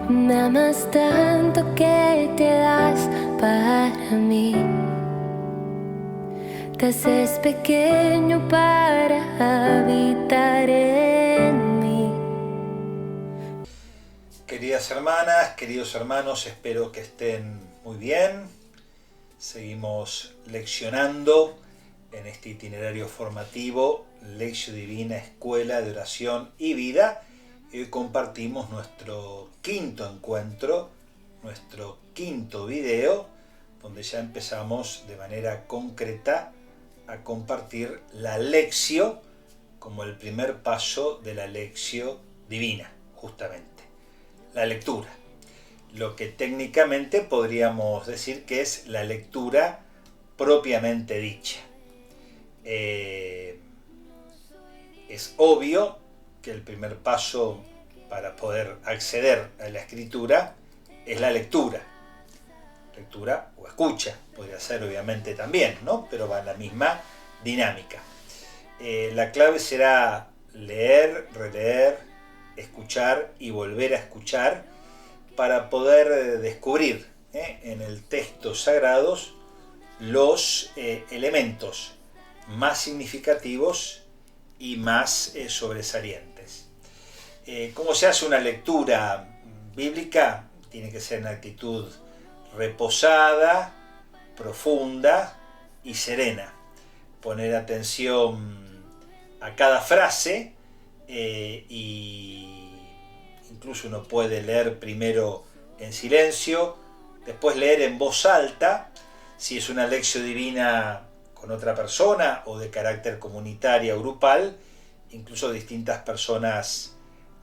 Me amas tanto que te das para mí. Te haces pequeño para habitar en mí. Queridas hermanas, queridos hermanos, espero que estén muy bien. Seguimos leccionando en este itinerario formativo, Lección Divina, Escuela de Oración y Vida. Y hoy compartimos nuestro quinto encuentro, nuestro quinto video, donde ya empezamos de manera concreta a compartir la lección como el primer paso de la Lección Divina, justamente, la lectura. Lo que técnicamente podríamos decir que es la lectura propiamente dicha. Es obvio que el primer paso para poder acceder a la escritura es la lectura. Lectura o escucha, podría ser obviamente también, ¿no? Pero va en la misma dinámica. La clave será leer, releer, escuchar y volver a escuchar para poder descubrir en el texto sagrados los elementos más significativos y más sobresalientes. ¿Cómo se hace una lectura bíblica? Tiene que ser una actitud reposada, profunda y serena. Poner atención a cada frase y incluso uno puede leer primero en silencio, después leer en voz alta, si es una lección divina con otra persona o de carácter comunitaria o grupal, incluso distintas personas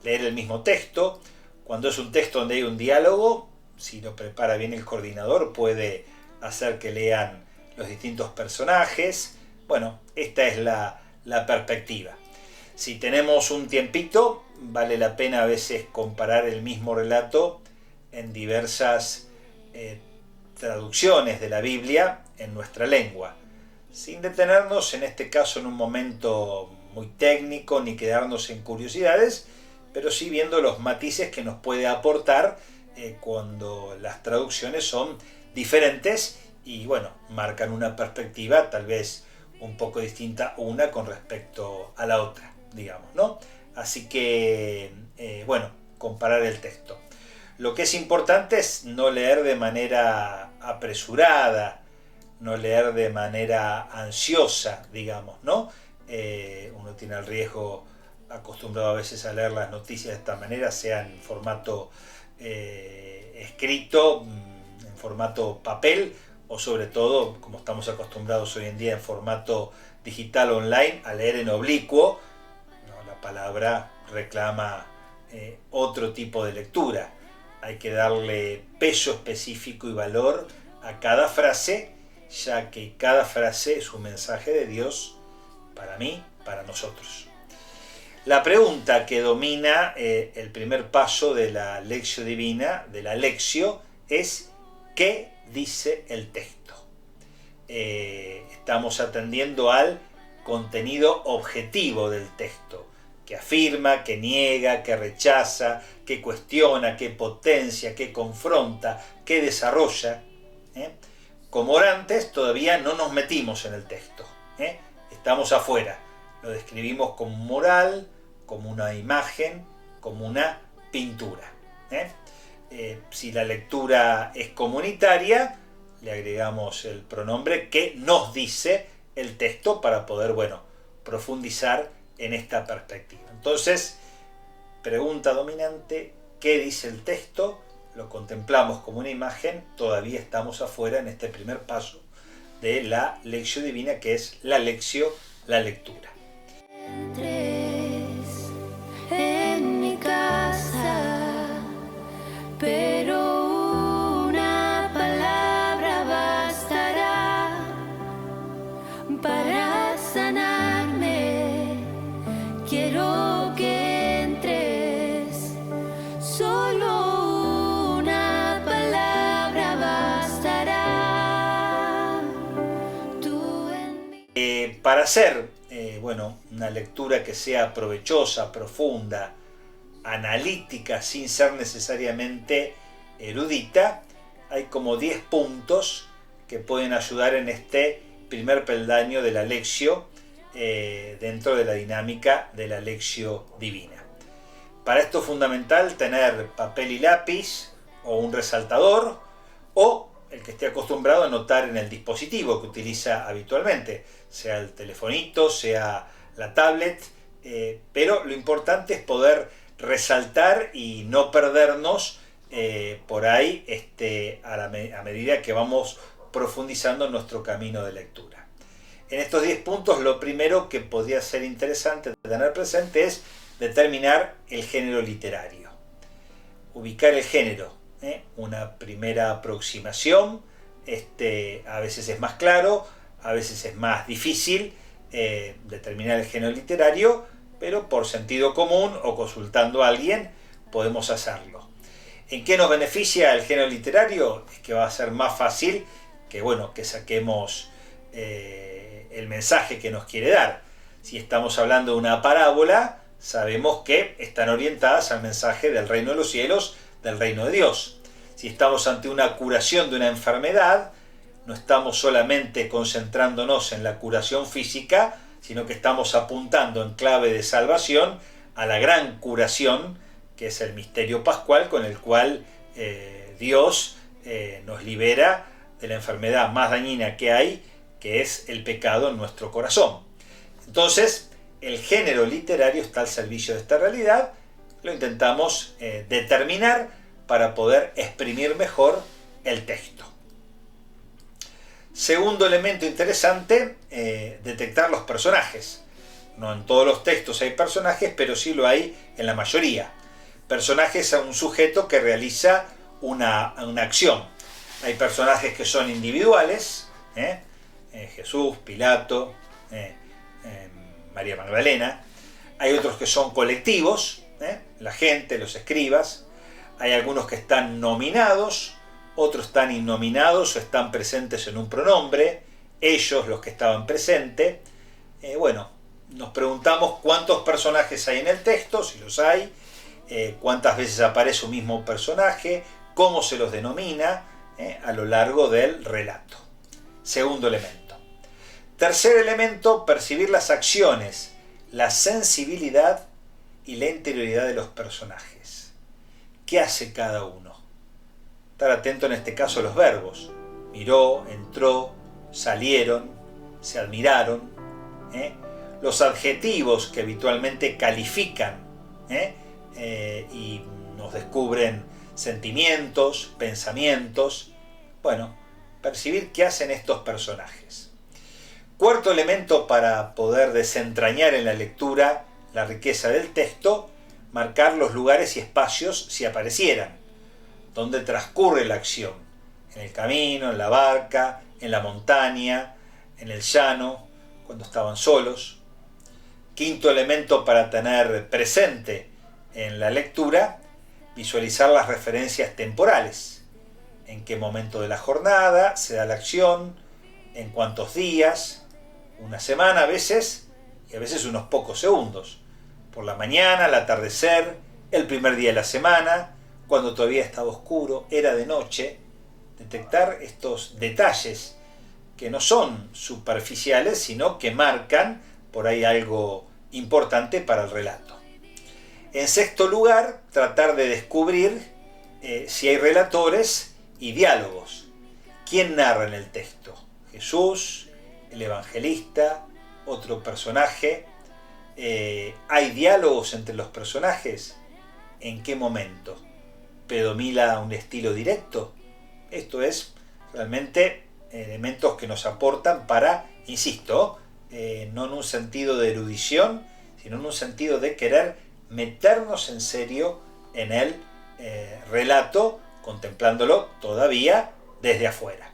leer el mismo texto. Cuando es un texto donde hay un diálogo, si lo prepara bien el coordinador, puede hacer que lean los distintos personajes. Bueno, esta es la perspectiva. Si tenemos un tiempito, vale la pena a veces comparar el mismo relato en diversas traducciones de la Biblia en nuestra lengua, sin detenernos en este caso en un momento muy técnico ni quedarnos en curiosidades, pero sí viendo los matices que nos puede aportar cuando las traducciones son diferentes y bueno, marcan una perspectiva tal vez un poco distinta una con respecto a la otra, digamos, ¿no? Así que, bueno, comparar el texto. Lo que es importante es no leer de manera apresurada, no leer de manera ansiosa, digamos, ¿no? Uno tiene el riesgo, acostumbrado a veces a leer las noticias de esta manera, sea en formato escrito, en formato papel, o sobre todo, como estamos acostumbrados hoy en día en formato digital online, a leer en oblicuo. No, la palabra reclama otro tipo de lectura. Hay que darle peso específico y valor a cada frase, ya que cada frase es un mensaje de Dios para mí, para nosotros. La pregunta que domina el primer paso de la lección divina, de la lección, es ¿qué dice el texto? Estamos atendiendo al contenido objetivo del texto, que afirma, que niega, que rechaza, que cuestiona, que potencia, que confronta, que desarrolla. Como orantes todavía no nos metimos en el texto, estamos afuera, lo describimos como moral, como una imagen, como una pintura. Si la lectura es comunitaria, le agregamos el pronombre que nos dice el texto para poder, bueno, profundizar en esta perspectiva. Entonces, pregunta dominante, ¿qué dice el texto? Lo contemplamos como una imagen, todavía estamos afuera en este primer paso de la lección divina, que es la lección, la lectura. En mi casa, pero una palabra bastará para sanarme. Quiero que entres, solo una palabra bastará. Tú en mí. Para hacer bueno, una lectura que sea provechosa, profunda, analítica sin ser necesariamente erudita, hay como 10 puntos que pueden ayudar en este primer peldaño de la Lectio dentro de la dinámica de la Lectio Divina. Para esto es fundamental tener papel y lápiz o un resaltador, o el que esté acostumbrado a anotar en el dispositivo que utiliza habitualmente, sea el telefonito, sea la tablet, pero lo importante es poder resaltar y no perdernos por ahí a medida que vamos profundizando en nuestro camino de lectura. En estos 10 puntos, lo primero que podría ser interesante tener presente es determinar el género literario, ubicar el género, una primera aproximación. A veces es más claro, a veces es más difícil determinar el género literario, pero por sentido común o consultando a alguien podemos hacerlo. ¿En qué nos beneficia el género literario? Es que va a ser más fácil que saquemos el mensaje que nos quiere dar. Si estamos hablando de una parábola, sabemos que están orientadas al mensaje del reino de los cielos, del reino de Dios. Si estamos ante una curación de una enfermedad, no estamos solamente concentrándonos en la curación física, sino que estamos apuntando en clave de salvación a la gran curación, que es el misterio pascual, con el cual Dios nos libera de la enfermedad más dañina que hay, que es el pecado en nuestro corazón. Entonces, el género literario está al servicio de esta realidad, lo intentamos determinar para poder exprimir mejor el texto. Segundo elemento interesante, detectar los personajes. No en todos los textos hay personajes, pero sí lo hay en la mayoría. Personajes a un sujeto que realiza una acción. Hay personajes que son individuales, Jesús, Pilato, María Magdalena. Hay otros que son colectivos, la gente, los escribas. Hay algunos que están nominados, otros están innominados o están presentes en un pronombre, ellos los que estaban presentes. Nos preguntamos cuántos personajes hay en el texto, si los hay, cuántas veces aparece un mismo personaje, cómo se los denomina a lo largo del relato. Segundo elemento. Tercer elemento, percibir las acciones, la sensibilidad y la interioridad de los personajes. ¿Qué hace cada uno? Estar atento en este caso a los verbos. Miró, entró, salieron, se admiraron. Los adjetivos que habitualmente califican y nos descubren sentimientos, pensamientos. Percibir qué hacen estos personajes. Cuarto elemento para poder desentrañar en la lectura la riqueza del texto, marcar los lugares y espacios si aparecieran, donde transcurre la acción, en el camino, en la barca, en la montaña, en el llano, cuando estaban solos. Quinto elemento para tener presente en la lectura, visualizar las referencias temporales, en qué momento de la jornada se da la acción, en cuántos días, una semana a veces, y a veces unos pocos segundos, por la mañana, al atardecer, el primer día de la semana, cuando todavía estaba oscuro, era de noche. Detectar estos detalles que no son superficiales, sino que marcan por ahí algo importante para el relato. En sexto lugar, tratar de descubrir si hay relatores y diálogos. ¿Quién narra en el texto? ¿Jesús? ¿El evangelista? ¿Otro personaje? ¿Hay diálogos entre los personajes? ¿En qué momento? ¿Predomina un estilo directo? Esto es realmente elementos que nos aportan para, insisto, no en un sentido de erudición, sino en un sentido de querer meternos en serio en el relato, contemplándolo todavía desde afuera.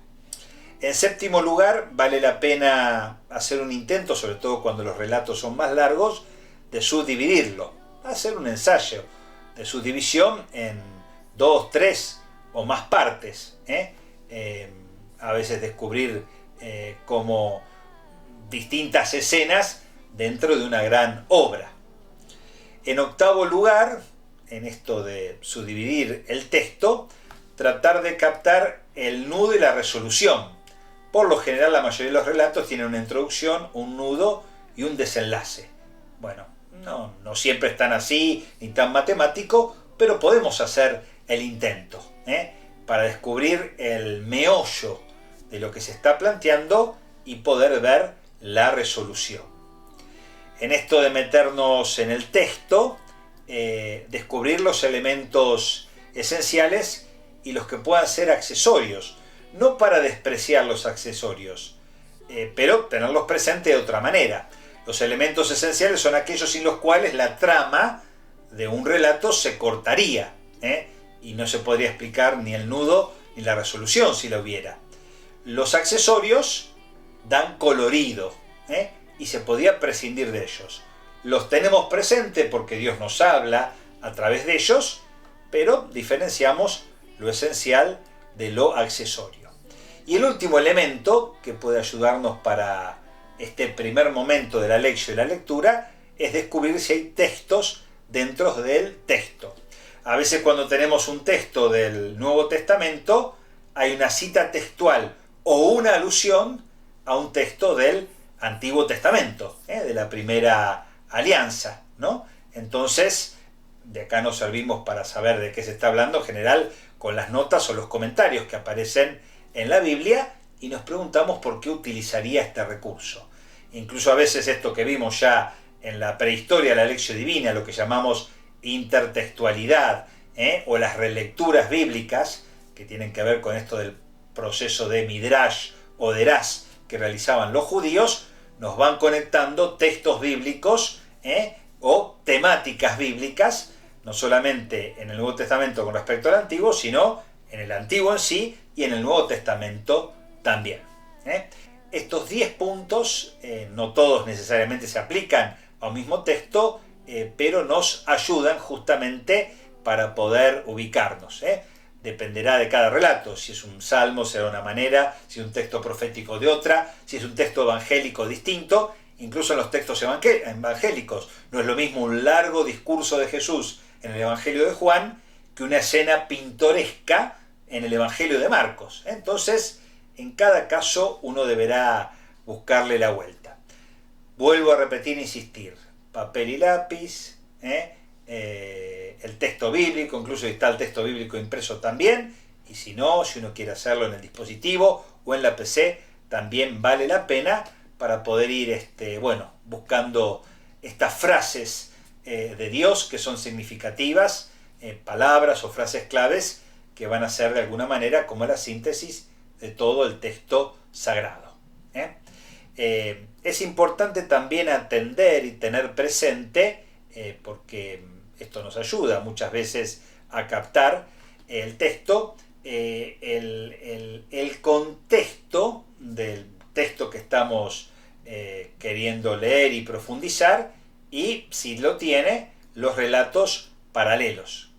En séptimo lugar, vale la pena hacer un intento, sobre todo cuando los relatos son más largos, de subdividirlo, hacer un ensayo de subdivisión en 2, 3 o más partes. A veces descubrir como distintas escenas dentro de una gran obra. En octavo lugar, en esto de subdividir el texto, tratar de captar el nudo y la resolución. Por lo general, la mayoría de los relatos tienen una introducción, un nudo y un desenlace. Bueno, no siempre es tan así ni tan matemático, pero podemos hacer el intento, para descubrir el meollo de lo que se está planteando y poder ver la resolución. En esto de meternos en el texto, descubrir los elementos esenciales y los que puedan ser accesorios, no para despreciar los accesorios, pero tenerlos presentes de otra manera. Los elementos esenciales son aquellos sin los cuales la trama de un relato se cortaría, y no se podría explicar ni el nudo ni la resolución si lo hubiera. Los accesorios dan colorido, y se podía prescindir de ellos. Los tenemos presentes porque Dios nos habla a través de ellos, pero diferenciamos lo esencial de lo accesorio. Y el último elemento que puede ayudarnos para este primer momento de la lección y la lectura es descubrir si hay textos dentro del texto. A veces cuando tenemos un texto del Nuevo Testamento hay una cita textual o una alusión a un texto del Antiguo Testamento, de la primera alianza, ¿no? Entonces, de acá nos servimos para saber de qué se está hablando en general con las notas o los comentarios que aparecen en la Biblia y nos preguntamos por qué utilizaría este recurso. Incluso a veces esto que vimos ya en la prehistoria de la lección divina, lo que llamamos intertextualidad, o las relecturas bíblicas, que tienen que ver con esto del proceso de Midrash o Derás que realizaban los judíos, nos van conectando textos bíblicos, o temáticas bíblicas, no solamente en el Nuevo Testamento con respecto al Antiguo, sino en el Antiguo en sí y en el Nuevo Testamento también. Estos 10 puntos, no todos necesariamente se aplican a un mismo texto, pero nos ayudan justamente para poder ubicarnos. Dependerá de cada relato, si es un salmo será de una manera, si es un texto profético de otra, si es un texto evangélico distinto. Incluso en los textos evangélicos no es lo mismo un largo discurso de Jesús en el Evangelio de Juan que una escena pintoresca en el Evangelio de Marcos. Entonces, en cada caso uno deberá buscarle la vuelta. Vuelvo a repetir e insistir, papel y lápiz, el texto bíblico, incluso está el texto bíblico impreso también, y si no, si uno quiere hacerlo en el dispositivo o en la PC, también vale la pena para poder ir buscando estas frases de Dios que son significativas, palabras o frases claves que van a ser de alguna manera como la síntesis de todo el texto sagrado. Es importante también atender y tener presente, porque esto nos ayuda muchas veces a captar el texto, el contexto del texto que estamos queriendo leer y profundizar, y si lo tiene, los relatos paralelos.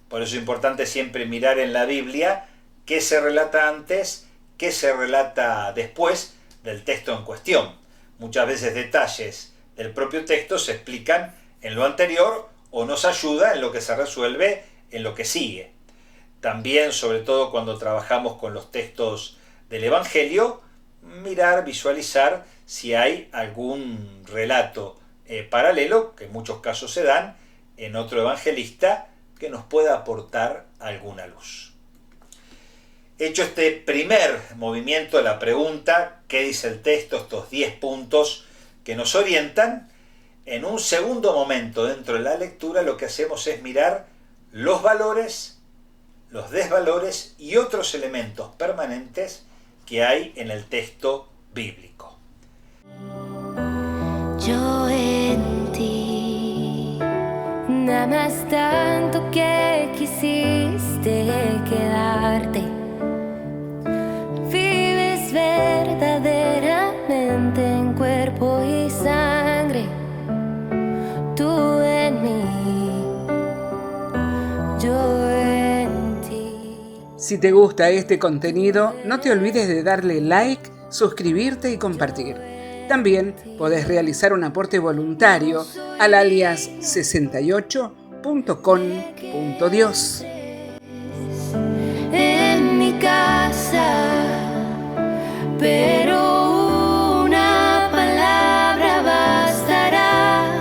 Por eso es importante siempre mirar en la Biblia qué se relata antes, qué se relata después del texto en cuestión. Muchas veces detalles del propio texto se explican en lo anterior o nos ayuda en lo que se resuelve en lo que sigue. También, sobre todo cuando trabajamos con los textos del Evangelio, mirar, visualizar si hay algún relato paralelo, que en muchos casos se dan, en otro evangelista que nos pueda aportar alguna luz. Hecho este primer movimiento de la pregunta, ¿qué dice el texto? Estos 10 puntos que nos orientan, en un segundo momento dentro de la lectura lo que hacemos es mirar los valores, los desvalores y otros elementos permanentes que hay en el texto bíblico. Yo en ti, nada más tanto que quisiste quedarte. Vives verdaderamente en cuerpo y sangre. Tú en mí, yo en ti. Si te gusta este contenido, no te olvides de darle like, suscribirte y compartir. También podés realizar un aporte voluntario al alias 68 www.radiomaria.com.dios. En mi casa, pero una palabra bastará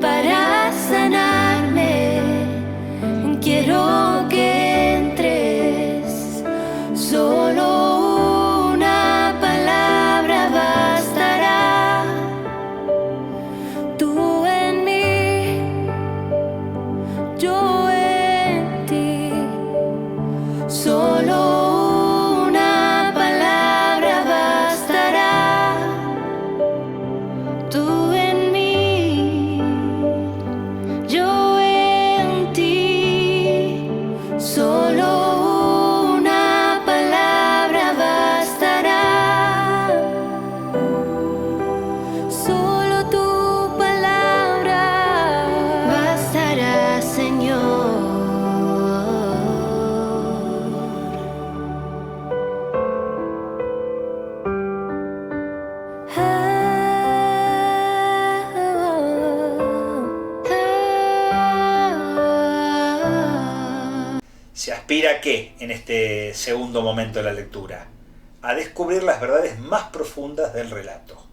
para sanarme. Quiero que entres, solo una palabra bastará. Tú en mí, yo en ti, solo una palabra bastará. Tú en mí, yo en ti, solo una palabra bastará. Solo tu palabra bastará, Señor. ¿Se aspira a qué en este segundo momento de la lectura? A descubrir las verdades más profundas del relato,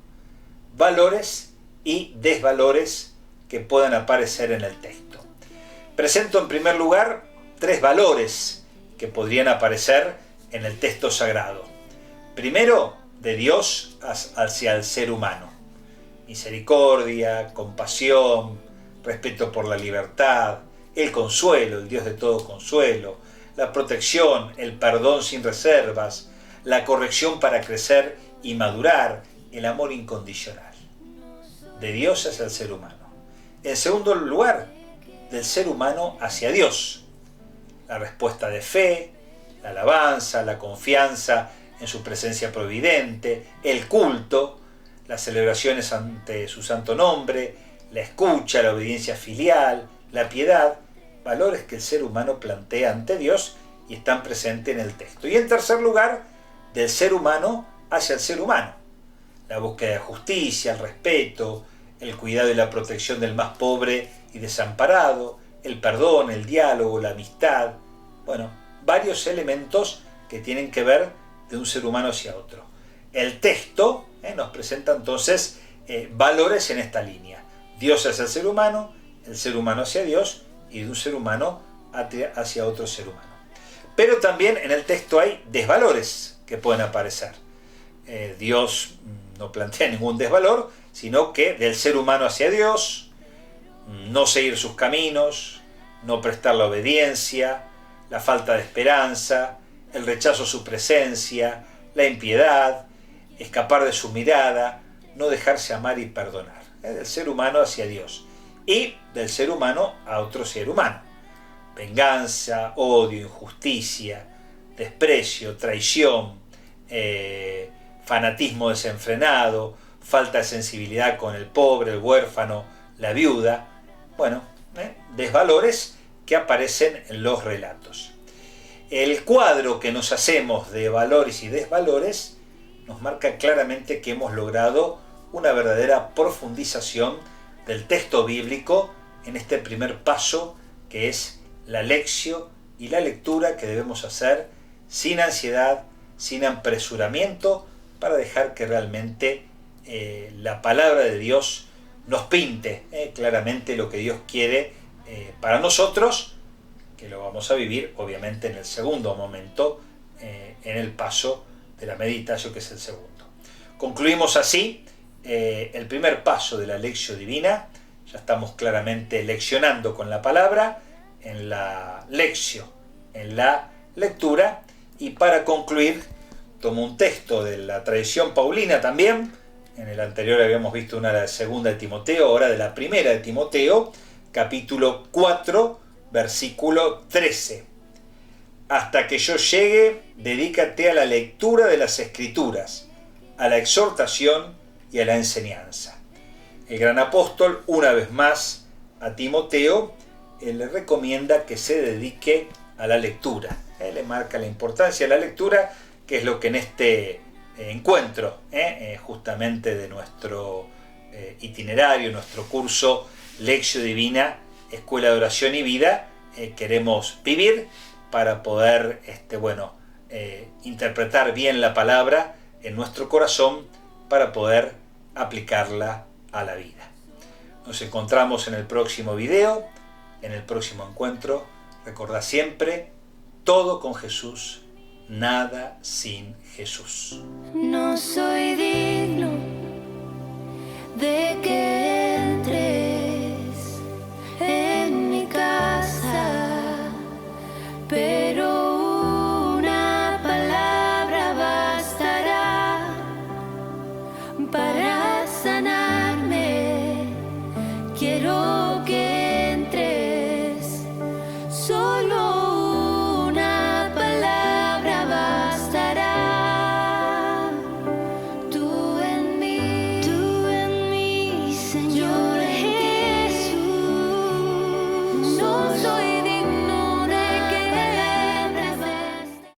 valores y desvalores que puedan aparecer en el texto. Presento en primer lugar 3 valores que podrían aparecer en el texto sagrado. Primero, de Dios hacia el ser humano. Misericordia, compasión, respeto por la libertad, el consuelo, el Dios de todo consuelo, la protección, el perdón sin reservas, la corrección para crecer y madurar, el amor incondicional. De Dios hacia el ser humano. En segundo lugar, del ser humano hacia Dios. La respuesta de fe, la alabanza, la confianza en su presencia providente, el culto, las celebraciones ante su santo nombre, la escucha, la obediencia filial, la piedad, valores que el ser humano plantea ante Dios y están presentes en el texto. Y en tercer lugar, del ser humano hacia el ser humano. La búsqueda de justicia, el respeto, el cuidado y la protección del más pobre y desamparado, el perdón, el diálogo, la amistad. Bueno, varios elementos que tienen que ver de un ser humano hacia otro. El texto nos presenta entonces valores en esta línea. Dios hacia el ser humano hacia Dios y de un ser humano hacia otro ser humano. Pero también en el texto hay desvalores que pueden aparecer. Dios no plantea ningún desvalor, sino que del ser humano hacia Dios, no seguir sus caminos, no prestar la obediencia, la falta de esperanza, el rechazo a su presencia, la impiedad, escapar de su mirada, no dejarse amar y perdonar. Del ser humano hacia Dios y del ser humano a otro ser humano. Venganza, odio, injusticia, desprecio, traición, fanatismo desenfrenado, falta de sensibilidad con el pobre, el huérfano, la viuda. Bueno, desvalores que aparecen en los relatos. El cuadro que nos hacemos de valores y desvalores nos marca claramente que hemos logrado una verdadera profundización del texto bíblico en este primer paso que es la lección y la lectura que debemos hacer sin ansiedad, sin apresuramiento, para dejar que realmente la palabra de Dios nos pinte claramente lo que Dios quiere para nosotros, que lo vamos a vivir obviamente en el segundo momento, en el paso de la meditación, que es el segundo. Concluimos así el primer paso de la lección divina. Ya estamos claramente leccionando con la palabra, en la lección, en la lectura, y para concluir tomo un texto de la tradición paulina también. En el anterior habíamos visto una de la segunda de Timoteo, ahora de la primera de Timoteo, capítulo 4, versículo 13. Hasta que yo llegue, dedícate a la lectura de las Escrituras, a la exhortación y a la enseñanza. El gran apóstol, una vez más, a Timoteo, le recomienda que se dedique a la lectura. Le marca la importancia de la lectura, que es lo que en este encuentro, justamente de nuestro itinerario, nuestro curso Lección Divina, Escuela de Oración y Vida queremos vivir para poder interpretar bien la palabra en nuestro corazón para poder aplicarla a la vida. Nos encontramos en el próximo video, en el próximo encuentro. Recordá siempre, todo con Jesús, nada sin Jesús. No soy